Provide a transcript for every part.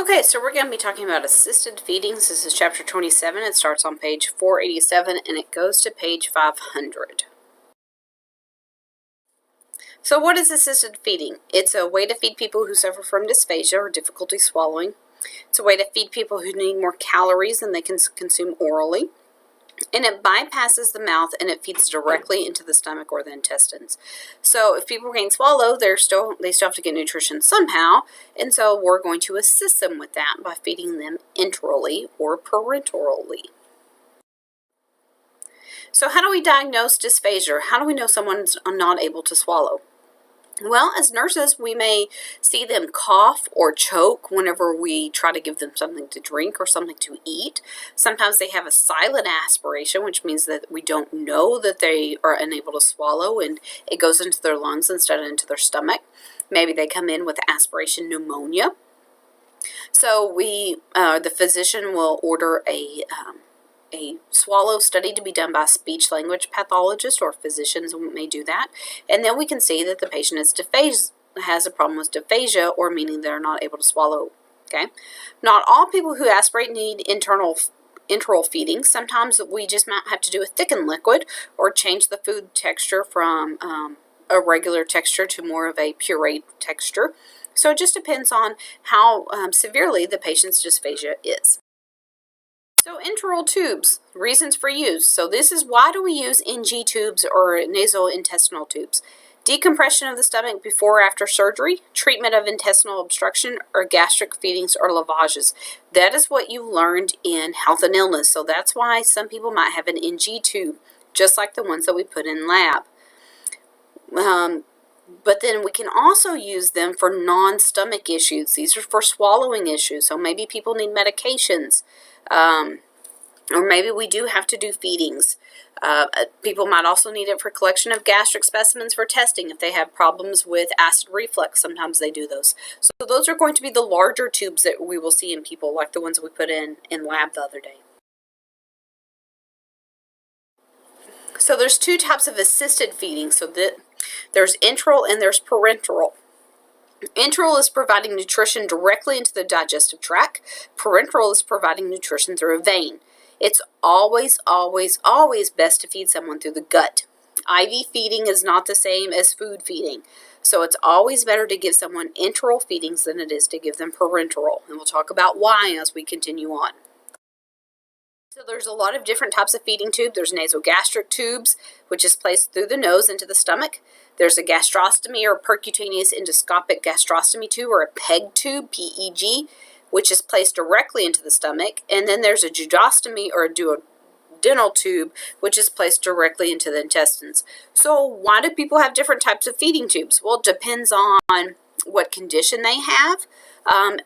Okay, so we're going to be talking about assisted feedings. This is chapter 27. It starts on page 487 and it goes to page 500. So what is assisted feeding? It's a way to feed people who suffer from dysphagia or difficulty swallowing. It's a way to feed people who need more calories than they can consume orally. And it bypasses the mouth and it feeds directly into the stomach or the intestines. So if people can't swallow, they still have to get nutrition somehow. And so we're going to assist them with that by feeding them enterally or parenterally. So how do we diagnose dysphagia? How do we know someone's not able to swallow? Well, as nurses, we may see them cough or choke whenever we try to give them something to drink or something to eat. Sometimes they have a silent aspiration, which means that we don't know that they are unable to swallow and it goes into their lungs instead of into their stomach. Maybe they come in with aspiration pneumonia. So the physician will order a swallow study to be done by a speech-language pathologist, or physicians may do that. And then we can see that the patient has a problem with dysphagia, or meaning they're not able to swallow. Okay. Not all people who aspirate need enteral feeding. Sometimes we just might have to do a thickened liquid or change the food texture from a regular texture to more of a pureed texture. So it just depends on how severely the patient's dysphagia is. So enteral tubes, reasons for use. So this is why do we use NG tubes or nasointestinal tubes? Decompression of the stomach before or after surgery, treatment of intestinal obstruction, or gastric feedings or lavages. That is what you learned in health and illness. So that's why some people might have an NG tube, just like the ones that we put in lab. But then we can also use them for non-stomach issues. These are for swallowing issues. So maybe people need medications. Or maybe we do have to do feedings. People might also need it for collection of gastric specimens for testing. If they have problems with acid reflux, sometimes they do those. So those are going to be the larger tubes that we will see in people, like the ones we put in lab the other day. So there's two types of assisted feeding. So there's enteral and there's parenteral. Enteral is providing nutrition directly into the digestive tract. Parenteral is providing nutrition through a vein. It's always, always, always best to feed someone through the gut. IV feeding is not the same as food feeding. So it's always better to give someone enteral feedings than it is to give them parenteral. And we'll talk about why as we continue on. So there's a lot of different types of feeding tube. There's nasogastric tubes, which is placed through the nose into the stomach. There's a gastrostomy or percutaneous endoscopic gastrostomy tube, or a PEG tube, PEG, which is placed directly into the stomach. And then there's a duostomy or a duodenal tube, which is placed directly into the intestines. So why do people have different types of feeding tubes? Well, it depends on what condition they have,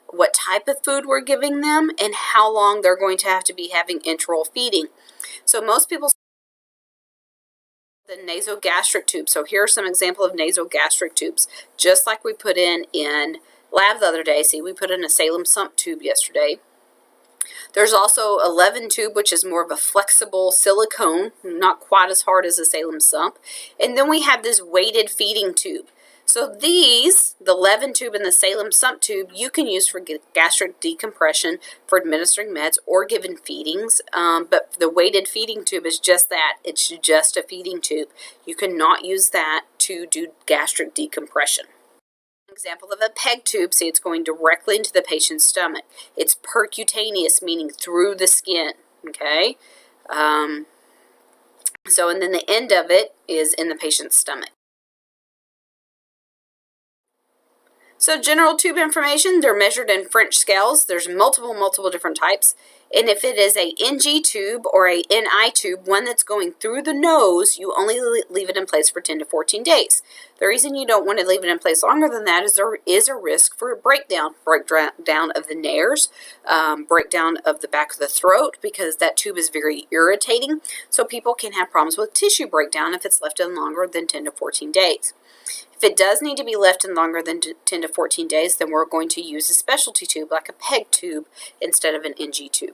what type of food we're giving them, and how long they're going to have to be having enteral feeding. So most people the nasogastric tube. So here are some examples of nasogastric tubes, just like we put in lab the other day. See, we put in a Salem sump tube yesterday. There's also a Levin tube, which is more of a flexible silicone, not quite as hard as a Salem sump. And then we have this weighted feeding tube. So these, the Levin tube and the Salem sump tube, you can use for gastric decompression, for administering meds, or given feedings. But the weighted feeding tube is just that. It's just a feeding tube. You cannot use that to do gastric decompression. An example of a PEG tube, see, it's going directly into the patient's stomach. It's percutaneous, meaning through the skin, okay? And then the end of it is in the patient's stomach. So general tube information, they're measured in French scales. There's multiple different types. And if it is a NG tube or a NI tube, one that's going through the nose, you only leave it in place for 10 to 14 days. The reason you don't want to leave it in place longer than that is there is a risk for a breakdown of the nares, breakdown of the back of the throat, because that tube is very irritating. So people can have problems with tissue breakdown if it's left in longer than 10 to 14 days. If it does need to be left in longer than 10 to 14 days, then we're going to use a specialty tube like a PEG tube instead of an NG tube.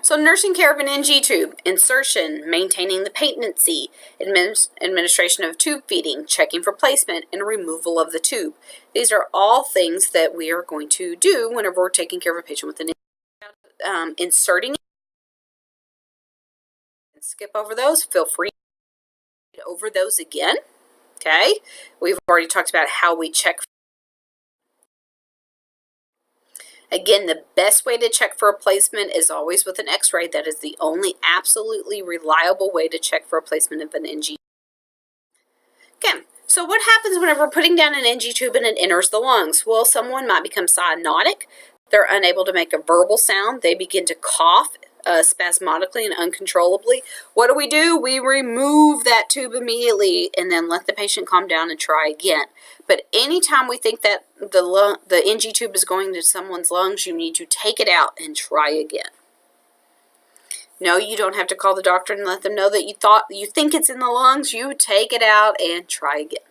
So nursing care of an NG tube, insertion, maintaining the patency, administration of tube feeding, checking for placement, and removal of the tube. These are all things that we are going to do whenever we're taking care of a patient with an inserting. Skip over those. Feel free to read over those again. Okay, we've already talked about how we check. Again, the best way to check for a placement is always with an x-ray. That is the only absolutely reliable way to check for a placement of an NG. Okay, so what happens whenever we're putting down an NG tube and it enters the lungs? Well, someone might become cyanotic. They're unable to make a verbal sound. They begin to cough spasmodically and uncontrollably. What do? We remove that tube immediately and then let the patient calm down and try again. But anytime we think that the NG tube is going to someone's lungs, you need to take it out and try again. No, you don't have to call the doctor and let them know that you think it's in the lungs. You take it out and try again.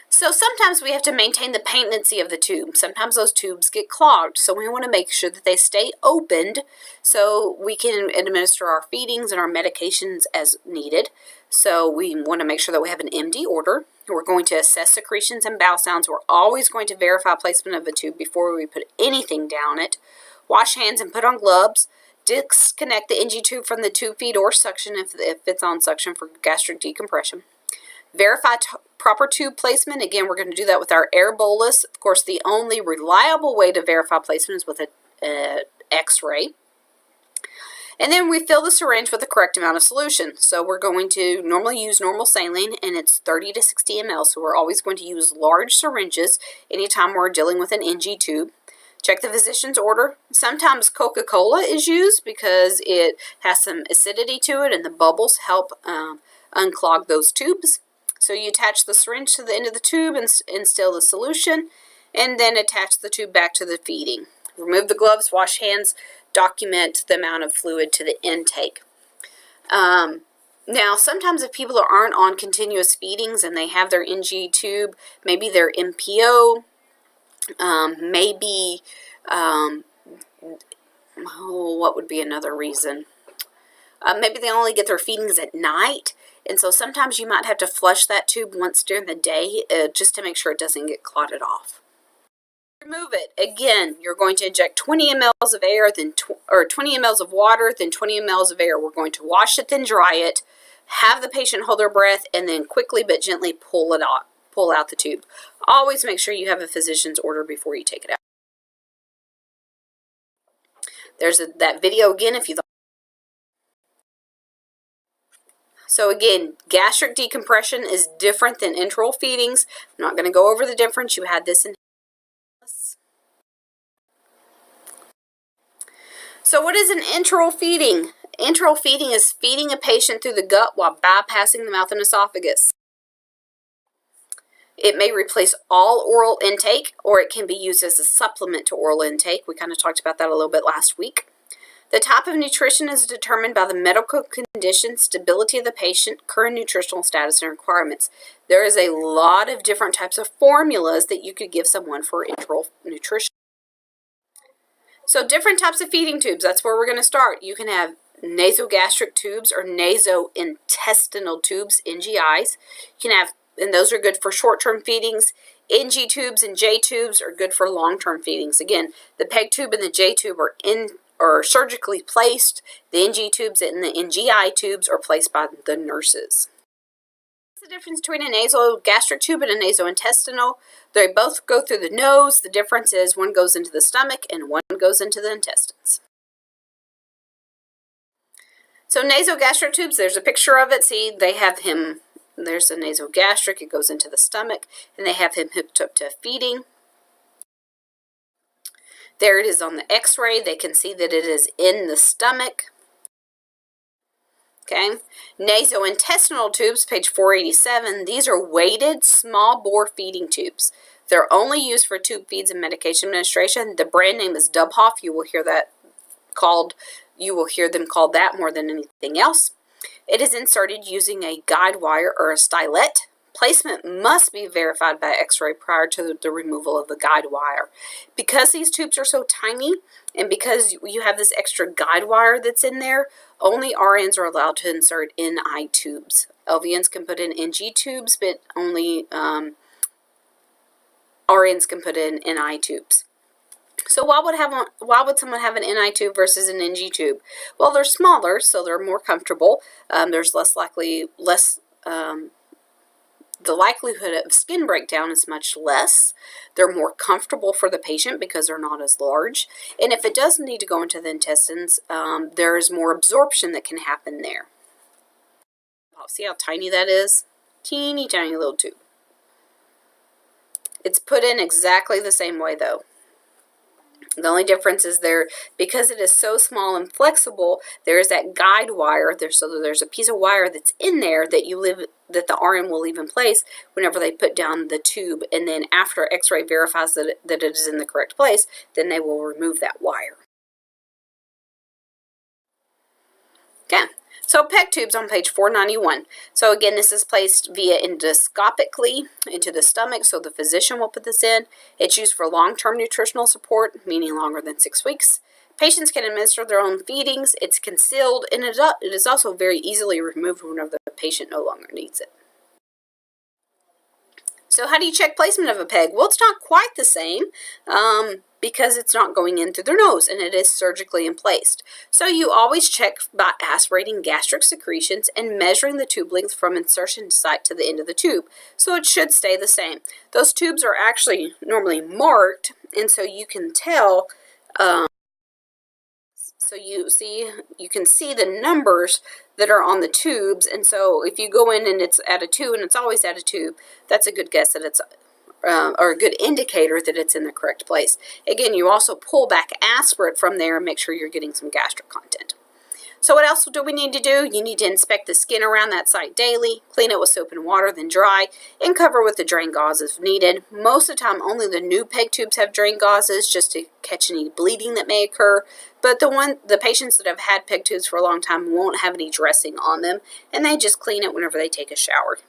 So sometimes we have to maintain the patency of the tube. Sometimes those tubes get clogged, so we want to make sure that they stay opened so we can administer our feedings and our medications as needed. So we want to make sure that we have an MD order. We're going to assess secretions and bowel sounds. We're always going to verify placement of the tube before we put anything down it. Wash hands and put on gloves. Disconnect the NG tube from the tube feed or suction if it's on suction for gastric decompression. Verify proper tube placement. Again, we're going to do that with our air bolus. Of course, the only reliable way to verify placement is with an X-ray. And then we fill the syringe with the correct amount of solution. So we're going to normally use normal saline, and it's 30 to 60 ml. So we're always going to use large syringes anytime we're dealing with an NG tube. Check the physician's order. Sometimes Coca-Cola is used because it has some acidity to it, and the bubbles help unclog those tubes. So you attach the syringe to the end of the tube and instill the solution, and then attach the tube back to the feeding. Remove the gloves, wash hands, document the amount of fluid to the intake. Now, sometimes if people aren't on continuous feedings and they have their NG tube, maybe they're MPO, what would be another reason? Maybe they only get their feedings at night. And so sometimes you might have to flush that tube once during the day just to make sure it doesn't get clotted off. Remove it. Again, you're going to inject 20 ml of air, 20 ml of water, then 20 ml of air. We're going to wash it, then dry it, have the patient hold their breath, and then quickly but gently pull out the tube. Always make sure you have a physician's order before you take it out. There's that video again if you thought. So again, gastric decompression is different than enteral feedings. I'm not going to go over the difference. You had this in. So what is an enteral feeding? Enteral feeding is feeding a patient through the gut while bypassing the mouth and esophagus. It may replace all oral intake, or it can be used as a supplement to oral intake. We kind of talked about that a little bit last week. The type of nutrition is determined by the medical condition, stability of the patient, current nutritional status, and requirements. There is a lot of different types of formulas that you could give someone for enteral nutrition. So different types of feeding tubes, that's where we're going to start. You can have nasogastric tubes or nasointestinal tubes, NGIs. You can have, and those are good for short-term feedings. NG tubes and J tubes are good for long-term feedings. Again, the PEG tube and the J tube are surgically placed. The NG tubes and the NGI tubes are placed by the nurses. What's the difference between a nasogastric tube and a nasointestinal? They both go through the nose. The difference is one goes into the stomach and one goes into the intestines. So nasogastric tubes, there's a picture of it. See, they have him, there's a nasogastric, it goes into the stomach, and they have him hooked up to feeding. There it is on the x-ray. They can see that it is in the stomach. Okay. Nasointestinal tubes, page 487. These are weighted small bore feeding tubes. They're only used for tube feeds and medication administration. The brand name is Dobhoff. You will hear them called that more than anything else. It is inserted using a guide wire or a stylet placement must be verified by x-ray prior to the removal of the guide wire. Because these tubes are so tiny, and because you have this extra guide wire that's in there, only RNs are allowed to insert NI tubes. LVNs can put in NG tubes, but only RNs can put in NI tubes. So why would someone have an NI tube versus an NG tube? Well, they're smaller, so they're more comfortable. There's the likelihood of skin breakdown is much less. They're more comfortable for the patient because they're not as large. And if it does need to go into the intestines, there's more absorption that can happen there. See how tiny that is? Teeny tiny little tube. It's put in exactly the same way though. The only difference is because it is so small and flexible, there is that guide wire there, so there's a piece of wire that's in there that the RN will leave in place whenever they put down the tube, and then after X-ray verifies that it is in the correct place, then they will remove that wire. Okay. So PEG tubes on page 491. So again, this is placed via endoscopically into the stomach, so the physician will put this in. It's used for long-term nutritional support, meaning longer than 6 weeks. Patients can administer their own feedings. It's concealed, and it is also very easily removed whenever the patient no longer needs it. So how do you check placement of a PEG? Well, it's not quite the same because it's not going in through their nose, and it is surgically placed. So you always check by aspirating gastric secretions and measuring the tube length from insertion site to the end of the tube. So it should stay the same. Those tubes are actually normally marked, and so you can tell. So you can see the numbers that are on the tubes, and so if you go in and it's at a 2 and it's always at a tube, that's a good guess that it's or a good indicator that it's in the correct place. Again, you also pull back aspirate from there and make sure you're getting some gastric content. So what else do we need to do? You need to inspect the skin around that site daily, clean it with soap and water, then dry, and cover with the drain gauze if needed. Most of the time, only the new PEG tubes have drain gauzes just to catch any bleeding that may occur, but the patients that have had PEG tubes for a long time won't have any dressing on them, and they just clean it whenever they take a shower.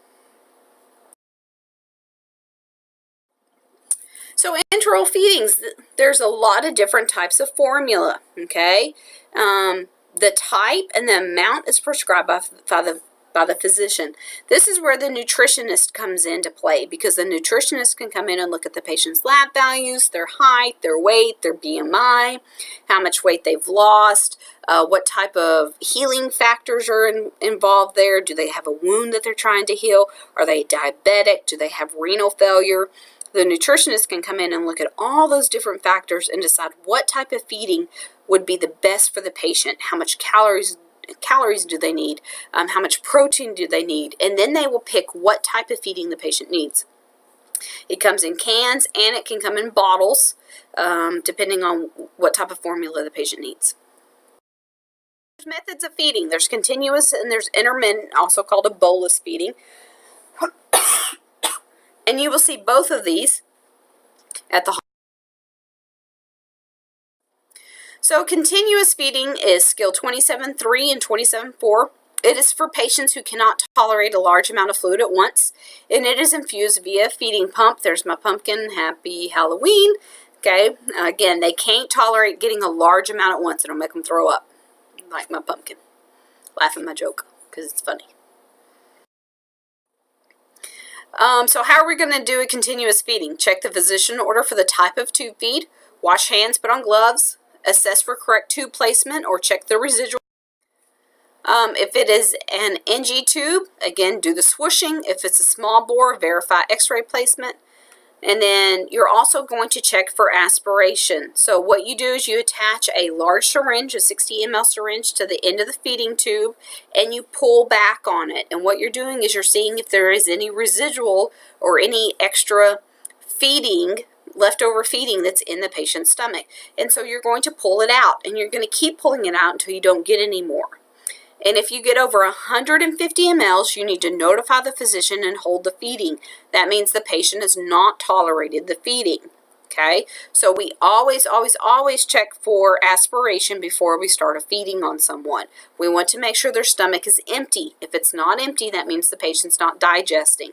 So enteral feedings, there's a lot of different types of formula, okay? The type and the amount is prescribed by the physician. This is where the nutritionist comes into play, because the nutritionist can come in and look at the patient's lab values, their height, their weight, their BMI, how much weight they've lost, what type of healing factors are involved there. Do they have a wound that they're trying to heal? Are they diabetic? Do they have renal failure? The nutritionist can come in and look at all those different factors and decide what type of feeding would be the best for the patient. How much calories do they need? How much protein do they need? And then they will pick what type of feeding the patient needs. It comes in cans and it can come in bottles, depending on what type of formula the patient needs. There's methods of feeding. There's continuous and there's intermittent, also called a bolus feeding. And you will see both of these at the hospital. So continuous feeding is skill 27.3 and 27.4. It is for patients who cannot tolerate a large amount of fluid at once, and it is infused via feeding pump. There's my pumpkin. Happy Halloween. Okay, again, they can't tolerate getting a large amount at once. It'll make them throw up, like my pumpkin. Laugh at my joke, because it's funny. So how are we going to do a continuous feeding? Check the physician order for the type of tube feed, wash hands, put on gloves, assess for correct tube placement, or check the residual. If it is an NG tube, again, do the swooshing. If it's a small bore, verify x-ray placement. And then you're also going to check for aspiration. So what you do is you attach a large syringe, a 60 ml syringe, to the end of the feeding tube, and you pull back on it. And what you're doing is you're seeing if there is any residual or any extra feeding, leftover feeding that's in the patient's stomach. And so you're going to pull it out, and you're going to keep pulling it out until you don't get any more. And if you get over 150 mLs, you need to notify the physician and hold the feeding. That means the patient has not tolerated the feeding. Okay, so we always check for aspiration before we start a feeding on someone. We want to make sure their stomach is empty. If it's not empty, that means the patient's not digesting.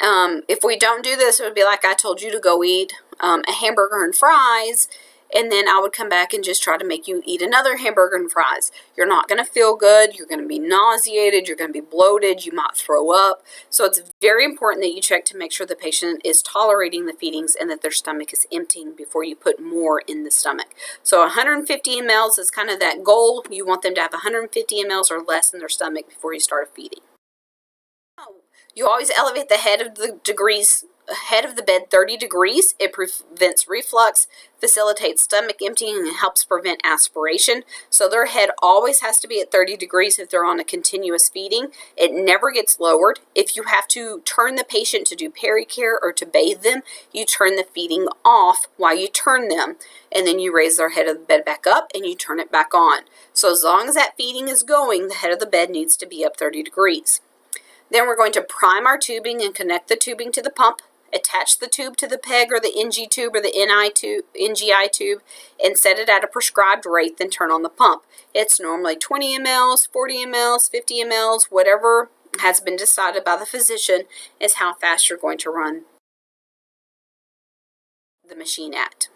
If we don't do this, it would be like I told you to go eat a hamburger and fries, and then I would come back and just try to make you eat another hamburger and fries. You're not going to feel good. You're going to be nauseated. You're going to be bloated. You might throw up. So it's very important that you check to make sure the patient is tolerating the feedings and that their stomach is emptying before you put more in the stomach. So 150 mLs is kind of that goal. You want them to have 150 mLs or less in their stomach before you start feeding. You always elevate the head of the bed 30 degrees. It prevents reflux, facilitates stomach emptying, and helps prevent aspiration. So their head always has to be at 30 degrees if they're on a continuous feeding. It never gets lowered. If you have to turn the patient to do pericare or to bathe them, you turn the feeding off while you turn them, and then you raise their head of the bed back up and you turn it back on. So as long as that feeding is going, the head of the bed needs to be up 30 degrees. Then we're going to prime our tubing and connect the tubing to the pump, attach the tube to the PEG or the NG tube or the NGI tube, and set it at a prescribed rate, then turn on the pump. It's normally 20 mLs, 40 mLs, 50 mLs, whatever has been decided by the physician is how fast you're going to run the machine at.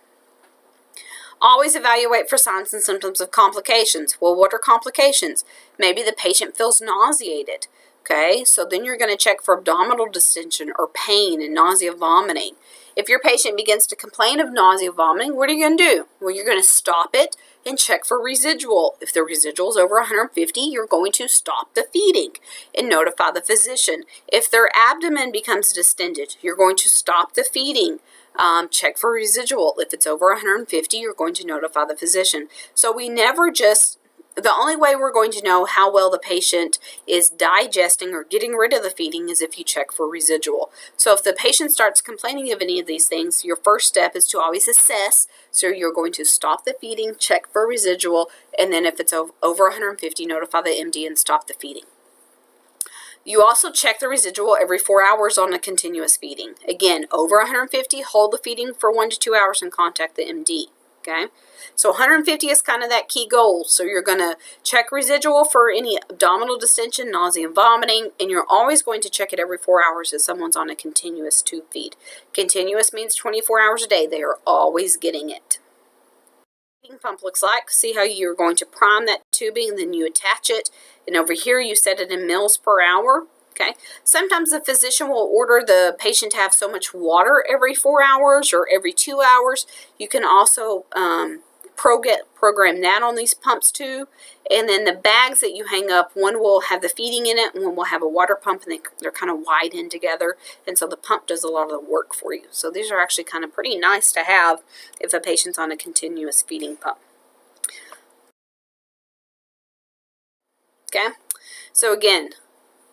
Always evaluate for signs and symptoms of complications. Well, what are complications? Maybe the patient feels nauseated. Okay, so then you're going to check for abdominal distension or pain and nausea, vomiting. If your patient begins to complain of nausea, vomiting, what are you going to do? Well, you're going to stop it and check for residual. If the residual is over 150, you're going to stop the feeding and notify the physician. If their abdomen becomes distended, you're going to stop the feeding. Check for residual. If it's over 150, you're going to notify the physician. So we never just... The only way we're going to know how well the patient is digesting or getting rid of the feeding is if you check for residual. So if the patient starts complaining of any of these things, your first step is to always assess. So you're going to stop the feeding, check for residual, and then if it's over 150, notify the MD and stop the feeding. You also check the residual every 4 hours on a continuous feeding. Again, over 150, hold the feeding for 1 to 2 hours and contact the MD. Okay, so 150 is kind of that key goal. So you're going to check residual for any abdominal distension, nausea, and vomiting, and you're always going to check it every 4 hours if someone's on a continuous tube feed. Continuous means 24 hours a day. They are always getting it. Feeding pump looks like. See how you're going to prime that tubing, and then you attach it, and over here you set it in mils per hour. Okay. Sometimes the physician will order the patient to have so much water every 4 hours or every 2 hours. You can also program that on these pumps too. And then the bags that you hang up, one will have the feeding in it and one will have a water pump, and they're kind of wide in together. And so the pump does a lot of the work for you. So these are actually kind of pretty nice to have if a patient's on a continuous feeding pump. Okay. So again,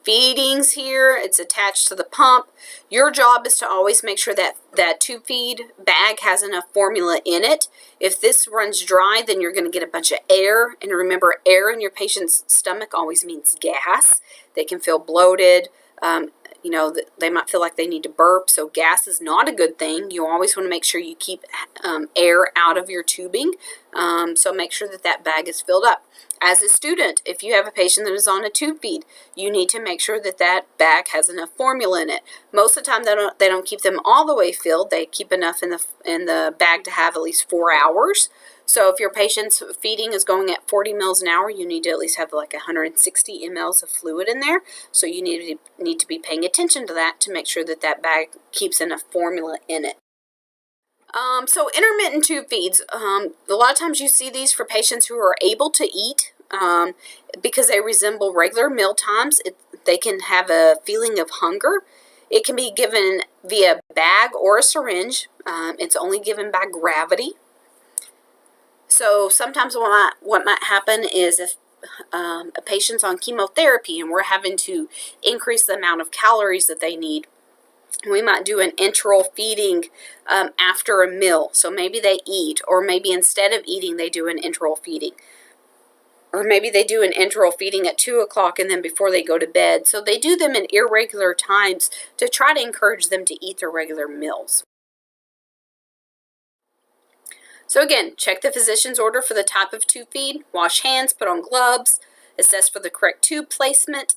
feedings here, it's attached to the pump. Your job is to always make sure that that tube feed bag has enough formula in it. If this runs dry, then you're going to get a bunch of air. And remember, air in your patient's stomach always means gas. They can feel bloated. They might feel like they need to burp. So gas is not a good thing. You always want to make sure you keep air out of your tubing. So make sure that that bag is filled up. As a student, if you have a patient that is on a tube feed, you need to make sure that that bag has enough formula in it. Most of the time, they don't keep them all the way filled. They keep enough in the bag to have at least 4 hours. So if your patient's feeding is going at 40 mils an hour, you need to at least have like 160 mLs of fluid in there. So you need to be paying attention to that to make sure that that bag keeps enough formula in it. So intermittent tube feeds, a lot of times you see these for patients who are able to eat because they resemble regular meal times. They can have a feeling of hunger. It can be given via bag or a syringe. It's only given by gravity. So sometimes what might happen is if a patient's on chemotherapy and we're having to increase the amount of calories that they need, we might do an enteral feeding after a meal. So maybe they eat, or maybe instead of eating, they do an enteral feeding. Or maybe they do an enteral feeding at 2 o'clock and then before they go to bed. So they do them in irregular times to try to encourage them to eat their regular meals. So again, check the physician's order for the type of tube feed, wash hands, put on gloves, assess for the correct tube placement,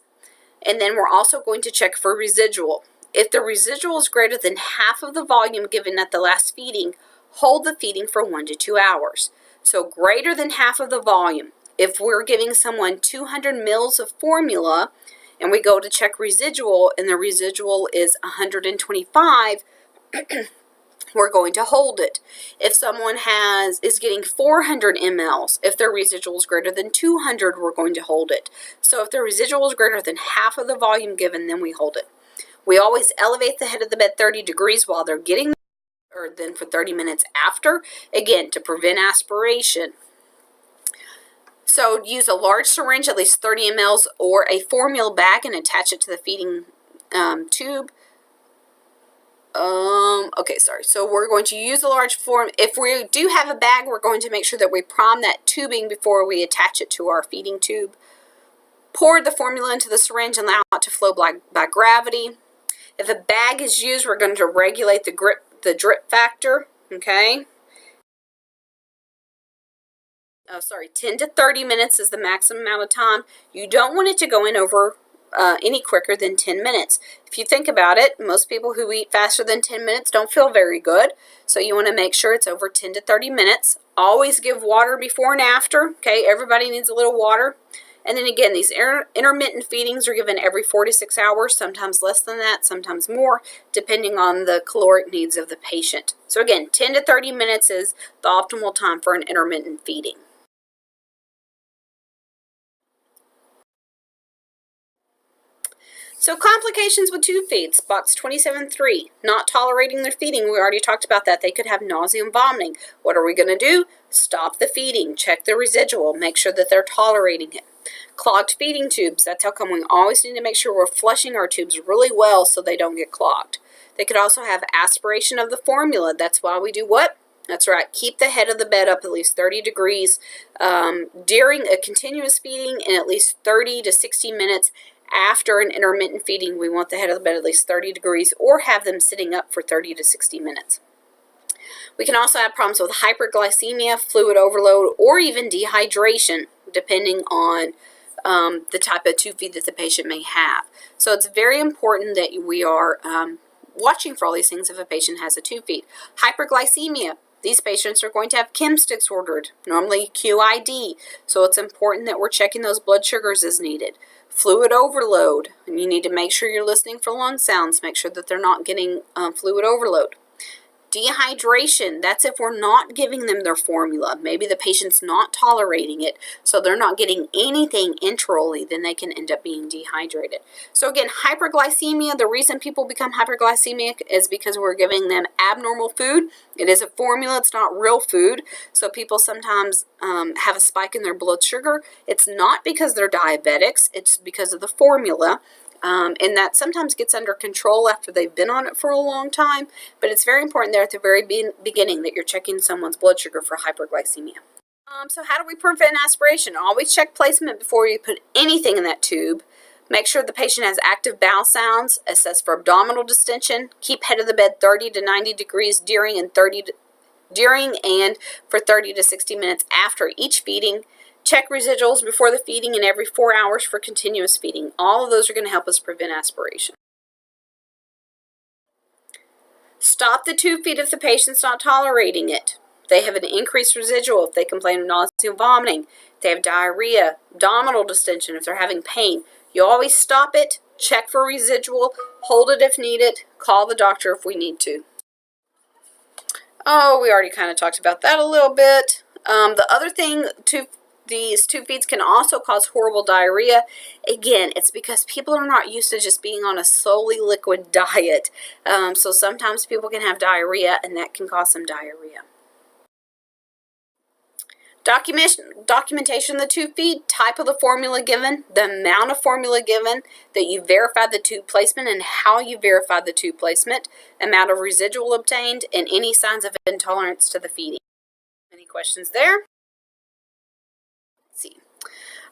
and then we're also going to check for residual. If the residual is greater than half of the volume given at the last feeding, hold the feeding for 1 to 2 hours. So greater than half of the volume. If we're giving someone 200 mils of formula and we go to check residual and the residual is 125, we're going to hold it. If someone is getting 400 mLs, if their residual is greater than 200, we're going to hold it. So if the residual is greater than half of the volume given, then we hold it. We always elevate the head of the bed 30 degrees while they're getting, or then for 30 minutes after, again, to prevent aspiration. So use a large syringe, at least 30 mLs, or a formula bag and attach it to the feeding tube. So we're going to use a large form. If we do have a bag, we're going to make sure that we prime that tubing before we attach it to our feeding tube. Pour the formula into the syringe and allow it to flow by gravity. If a bag is used, we're going to regulate the drip factor, okay? 10 to 30 minutes is the maximum amount of time. You don't want it to go in over any quicker than 10 minutes. If you think about it, most people who eat faster than 10 minutes don't feel very good. So you want to make sure it's over 10 to 30 minutes. Always give water before and after. Okay, everybody needs a little water. And then again, these intermittent feedings are given every 4 to 6 hours, sometimes less than that, sometimes more, depending on the caloric needs of the patient. So again, 10 to 30 minutes is the optimal time for an intermittent feeding. So complications with tube feeds, box 27.3, not tolerating their feeding. We already talked about that. They could have nausea and vomiting. What are we going to do? Stop the feeding, check the residual, make sure that they're tolerating it. Clogged feeding tubes, that's how come we always need to make sure we're flushing our tubes really well so they don't get clogged. They could also have aspiration of the formula. That's why we do what? That's right, keep the head of the bed up at least 30 degrees during a continuous feeding and at least 30 to 60 minutes after an intermittent feeding. We want the head of the bed at least 30 degrees or have them sitting up for 30 to 60 minutes. We can also have problems with hyperglycemia, fluid overload, or even dehydration, depending on the type of tube feed that the patient may have. So it's very important that we are watching for all these things if a patient has a tube feed. Hyperglycemia. These patients are going to have chem sticks ordered, normally QID. So it's important that we're checking those blood sugars as needed. Fluid overload, and you need to make sure you're listening for lung sounds. Make sure that they're not getting fluid overload. Dehydration, that's if we're not giving them their formula. Maybe the patient's not tolerating it, so they're not getting anything enterally, then they can end up being dehydrated. So again, hyperglycemia, the reason people become hyperglycemic is because we're giving them abnormal food. It is a formula, it's not real food, so people sometimes have a spike in their blood sugar. It's not because they're diabetics, it's because of the formula. And that sometimes gets under control after they've been on it for a long time, but it's very important there at the very beginning that you're checking someone's blood sugar for hyperglycemia. So how do we prevent aspiration? Always check placement before you put anything in that tube. Make sure the patient has active bowel sounds, assess for abdominal distension, keep head of the bed 30 to 90 degrees during and for 30 to 60 minutes after each feeding. Check residuals before the feeding and every 4 hours for continuous feeding. All of those are going to help us prevent aspiration. Stop the tube feed if the patient's not tolerating it. They have an increased residual, if they complain of nausea and vomiting, if they have diarrhea, abdominal distension, if they're having pain. You always stop it, check for residual, hold it if needed, call the doctor if we need to. Oh, we already kind of talked about that a little bit. The other thing, these tube feeds can also cause horrible diarrhea. Again, it's because people are not used to just being on a solely liquid diet. So sometimes people can have diarrhea, and that can cause some diarrhea. Documentation of the tube feed, type of the formula given, the amount of formula given, that you verified the tube placement and how you verified the tube placement, amount of residual obtained, and any signs of intolerance to the feeding. Any questions there? See.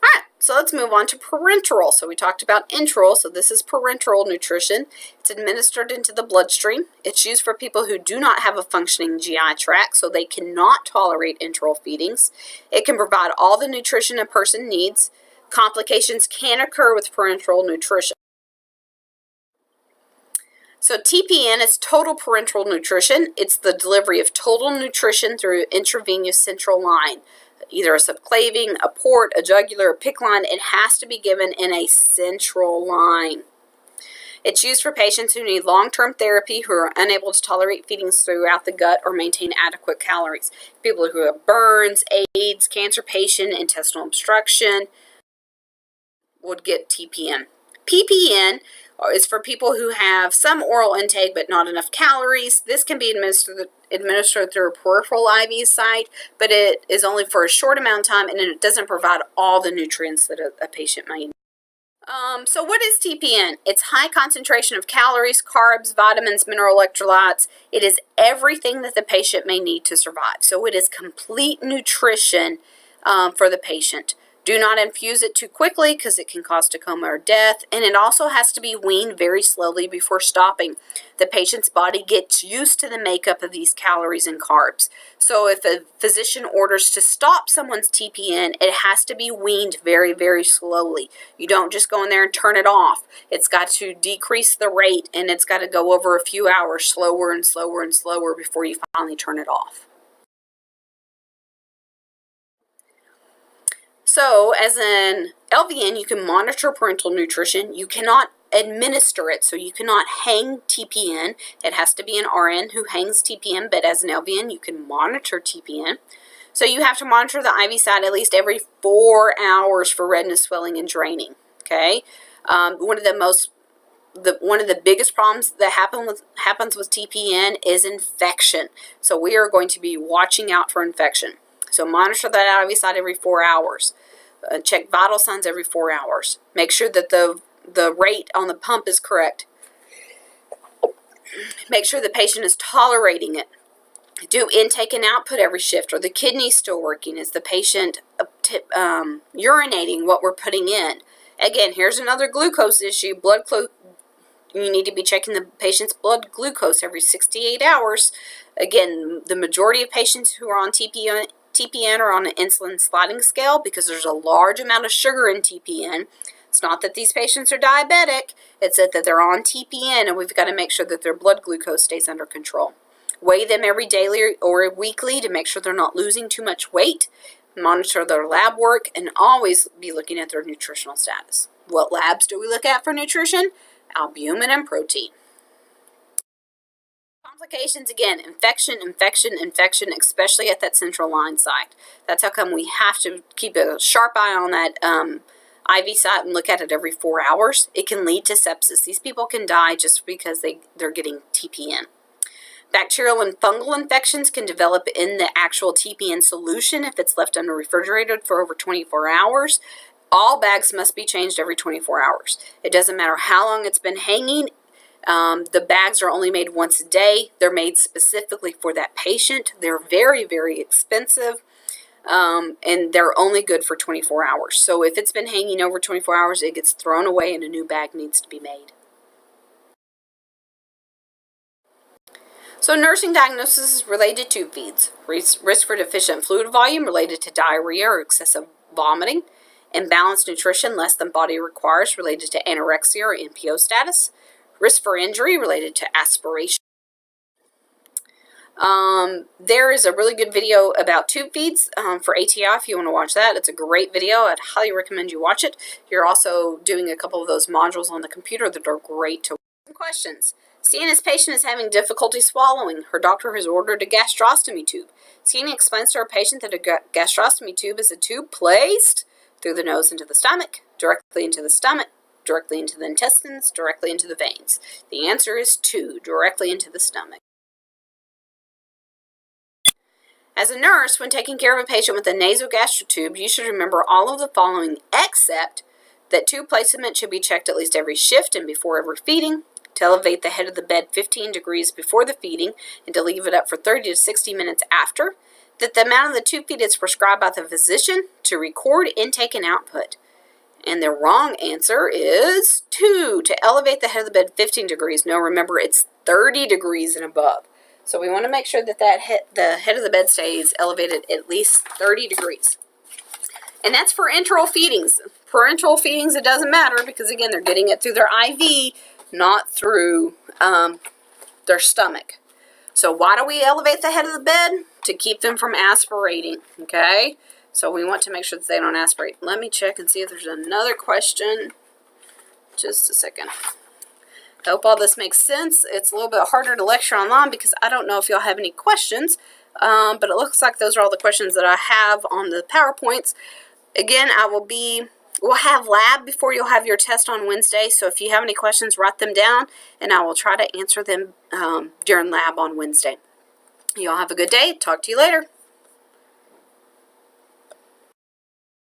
All right, so let's move on to parenteral. So we talked about enteral, so this is parenteral nutrition. It's administered into the bloodstream. It's used for people who do not have a functioning GI tract, so they cannot tolerate enteral feedings. It can provide all the nutrition a person needs. Complications can occur with parenteral nutrition. So TPN is total parenteral nutrition. It's the delivery of total nutrition through intravenous central line, either a subclaving, a port, a jugular, a PICC line. It has to be given in a central line. It's used for patients who need long-term therapy, who are unable to tolerate feedings throughout the gut or maintain adequate calories. People who have burns, AIDS, cancer patient, intestinal obstruction would get TPN. PPN is for people who have some oral intake but not enough calories. This can be administered through a peripheral IV site, but it is only for a short amount of time, and it doesn't provide all the nutrients that a patient might need. So what is TPN? It's high concentration of calories, carbs, vitamins, mineral electrolytes. It is everything that the patient may need to survive. So it is complete nutrition for the patient. Do not infuse it too quickly because it can cause coma or death, and it also has to be weaned very slowly before stopping. The patient's body gets used to the makeup of these calories and carbs. So if a physician orders to stop someone's TPN, it has to be weaned very, very slowly. You don't just go in there and turn it off. It's got to decrease the rate, and it's got to go over a few hours slower and slower and slower before you finally turn it off. So, as an LVN, you can monitor parental nutrition. You cannot administer it, so you cannot hang TPN. It has to be an RN who hangs TPN, but as an LVN, you can monitor TPN. So you have to monitor the IV site at least every 4 hours for redness, swelling, and draining. Okay, one of the biggest problems that happens with TPN is infection. So we are going to be watching out for infection. So monitor that IV site every 4 hours. Check vital signs every 4 hours. Make sure that the rate on the pump is correct. Make sure the patient is tolerating it. Do intake and output every shift. Are the kidneys still working? Is the patient urinating what we're putting in? Again, here's another glucose issue. You need to be checking the patient's blood glucose every 68 hours. Again, the majority of patients who are on TPN are on an insulin sliding scale because there's a large amount of sugar in TPN. It's not that these patients are diabetic, it's that they're on TPN, and we've got to make sure that their blood glucose stays under control. Weigh them every daily or weekly to make sure they're not losing too much weight. Monitor their lab work, and always be looking at their nutritional status. What labs do we look at for nutrition? Albumin and protein. Complications, again, infection, especially at that central line site. That's how come we have to keep a sharp eye on that IV site and look at it every 4 hours. It can lead to sepsis. These people can die just because they're getting TPN. Bacterial and fungal infections can develop in the actual TPN solution if it's left unrefrigerated for over 24 hours. All bags must be changed every 24 hours. It doesn't matter how long it's been hanging. The bags are only made once a day. They're made specifically for that patient. They're very, very expensive, and they're only good for 24 hours. So if it's been hanging over 24 hours, it gets thrown away and a new bag needs to be made. So nursing diagnosis is related to tube feeds. Risk for deficient fluid volume related to diarrhea or excessive vomiting. Imbalanced nutrition less than body requires related to anorexia or NPO status. Risk for injury related to aspiration. There is a really good video about tube feeds for ATI if you want to watch that. It's a great video. I'd highly recommend you watch it. You're also doing a couple of those modules on the computer that are great to watch. Some questions. CNS patient is having difficulty swallowing. Her doctor has ordered a gastrostomy tube. CNS explains to her patient that a gastrostomy tube is a tube placed through the nose into the stomach, directly into the stomach, directly into the intestines, directly into the veins. The answer is 2, directly into the stomach. As a nurse, when taking care of a patient with a nasogastric tube, you should remember all of the following, except that tube placement should be checked at least every shift and before every feeding, to elevate the head of the bed 15 degrees before the feeding, and to leave it up for 30 to 60 minutes after, that the amount of the tube feed is prescribed by the physician, to record intake and output. And the wrong answer is 2, to elevate the head of the bed 15 degrees. No, remember, it's 30 degrees and above. So we want to make sure that the head of the bed stays elevated at least 30 degrees. And that's for enteral feedings. Parental feedings, it doesn't matter because, again, they're getting it through their IV. not through their stomach. So why do we elevate the head of the bed? To keep them from aspirating, okay? So we want to make sure that they don't aspirate. Let me check and see if there's another question. Just a second. I hope all this makes sense. It's a little bit harder to lecture online because I don't know if y'all have any questions, but it looks like those are all the questions that I have on the PowerPoints. Again, we'll have lab before you'll have your test on Wednesday, so if you have any questions, write them down, and I will try to answer them during lab on Wednesday. Y'all have a good day. Talk to you later.